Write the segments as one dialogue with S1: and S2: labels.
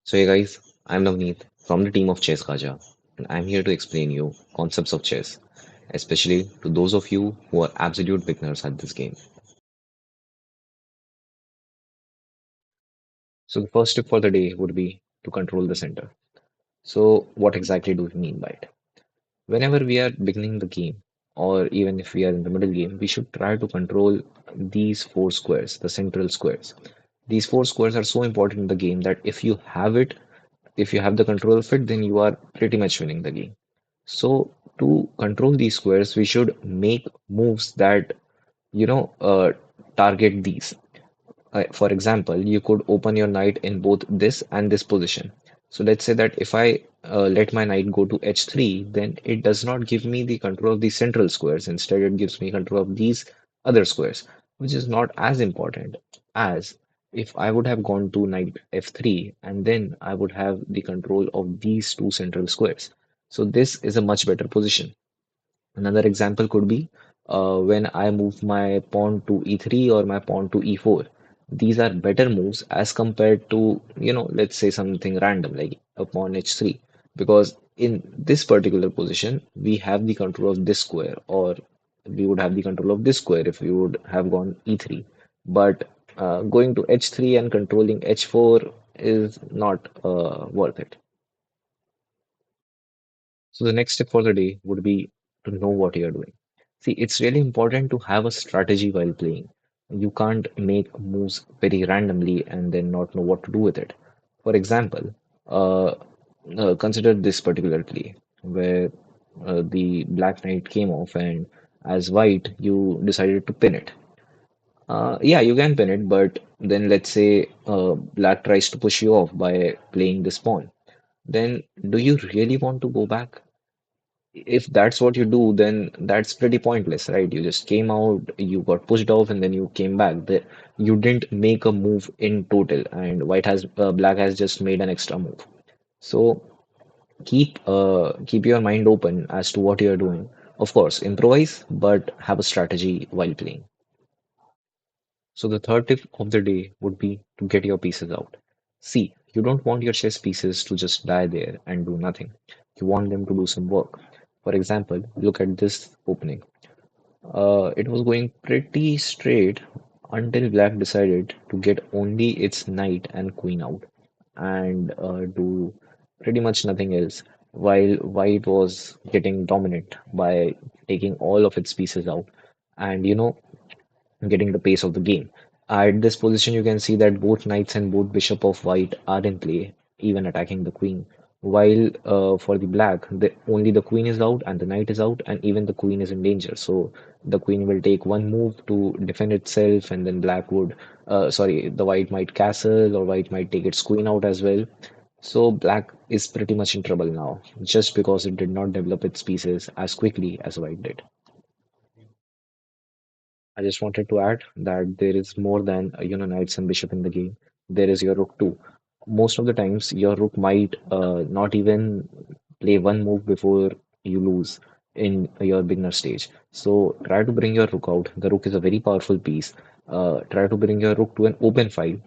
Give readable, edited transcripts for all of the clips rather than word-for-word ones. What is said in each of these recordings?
S1: So, hey guys, I'm Navneet from the team of Chess Gaja, and I'm here to explain you concepts of chess, especially to those of you who are absolute beginners at this game. So, the first tip for the day would be to control the center. So, what exactly do we mean by it? Whenever we are beginning the game, or even if we are in the middle game, we should try to control these four squares, the central squares. These four squares are so important in the game that if you have the control of it, then you are pretty much winning the game. So to control these squares, we should make moves that, you know, uh, target these. For example, you could open your knight in both this and this position. So let's say that if I let my knight go to h3, then it does not give me the control of the central squares. Instead, it gives me control of these other squares, which is not as important as if I would have gone to knight f3 and then I would have the control of these two central squares. So this is a much better position. Another example could be when I move my pawn to e3 or my pawn to e4. These are better moves as compared to, let's say something random like a pawn h3. Because in this particular position, we have the control of this square, or we would have the control of this square if we would have gone e3. But going to h3 and controlling h4 is not worth it. So the next step for the day would be to know what you're doing. See, it's really important to have a strategy while playing. You can't make moves very randomly and then not know what to do with it. For example, uh, consider this particular play where the black knight came off, and as white, you decided to pin it. Yeah, you can pin it, but then let's say black tries to push you off by playing this pawn. Then do you really want to go back? If that's what you do, then that's pretty pointless, right? You just came out, you got pushed off, and then you came back. You didn't make a move in total, and black has just made an extra move. So keep your mind open as to what you're doing. Of course, improvise, but have a strategy while playing. So the third tip of the day would be to get your pieces out. See, you don't want your chess pieces to just die there and do nothing. You want them to do some work. For example, look at this opening. It was going pretty straight until Black decided to get only its knight and queen out and do pretty much nothing else, while White was getting dominant by taking all of its pieces out and, getting the pace of the game. At this position, you can see that both knights and both bishop of white are in play, even attacking the queen. While for the black, only the queen is out and the knight is out, and even the queen is in danger. So the queen will take one move to defend itself, and then the white might castle or white might take its queen out as well. So black is pretty much in trouble now, just because it did not develop its pieces as quickly as white did. I just wanted to add that there is more than knights and bishop in the game. There is your rook too. Most of the times, your rook might not even play one move before you lose in your beginner stage. So try to bring your rook out. The rook is a very powerful piece. Try to bring your rook to an open file.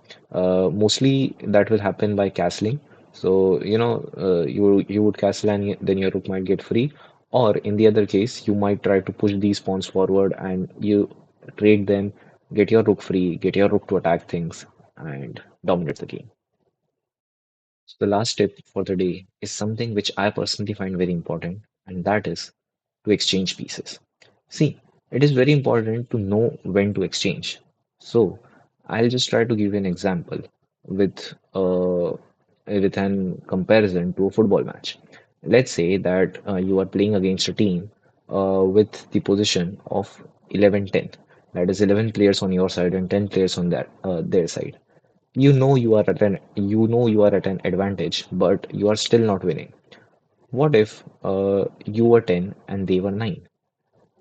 S1: Mostly that will happen by castling. So you would castle and then your rook might get free. Or in the other case, you might try to push these pawns forward and you trade them, get your rook free, get your rook to attack things, and dominate the game. So the last tip for the day is something which I personally find very important, and that is to exchange pieces. See, it is very important to know when to exchange. So I'll just try to give you an example with an comparison to a football match. Let's say that you are playing against a team with the position of 11-10. That is 11 players on your side and 10 players on their side. You are at an advantage, but you are still not winning. What if you were 10 and they were 9?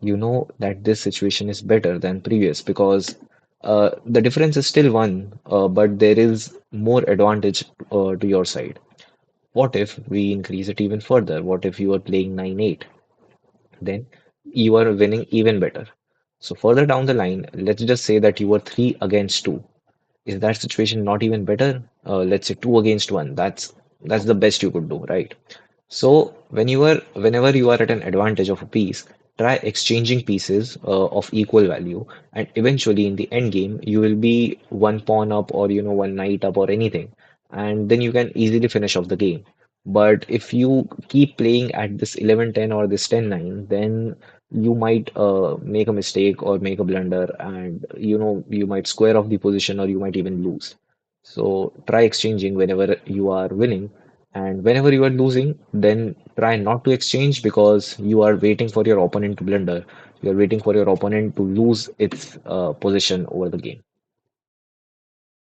S1: You know that this situation is better than previous because the difference is still one, but there is more advantage to your side. What if we increase it even further? What if you are playing 9-8? Then you are winning even better. So further down the line, let's just say that you were 3 against 2. Is that situation not even better? Let's say two against one. That's the best you could do, right? So whenever you are at an advantage of a piece, try exchanging pieces of equal value, and eventually in the end game you will be one pawn up or one knight up or anything, and then you can easily finish off the game. But if you keep playing at this 11-10 or this 10-9, then you might make a mistake or make a blunder, and you might square off the position or you might even lose. So try exchanging whenever you are winning, and whenever you are losing, then try not to exchange because you are waiting for your opponent to blunder. You are waiting for your opponent to lose its position over the game.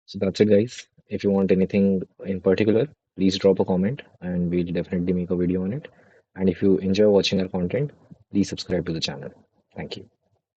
S1: So that's it, guys. If you want anything in particular, please drop a comment and we'll definitely make a video on it. And if you enjoy watching our content, please subscribe to the channel. Thank you.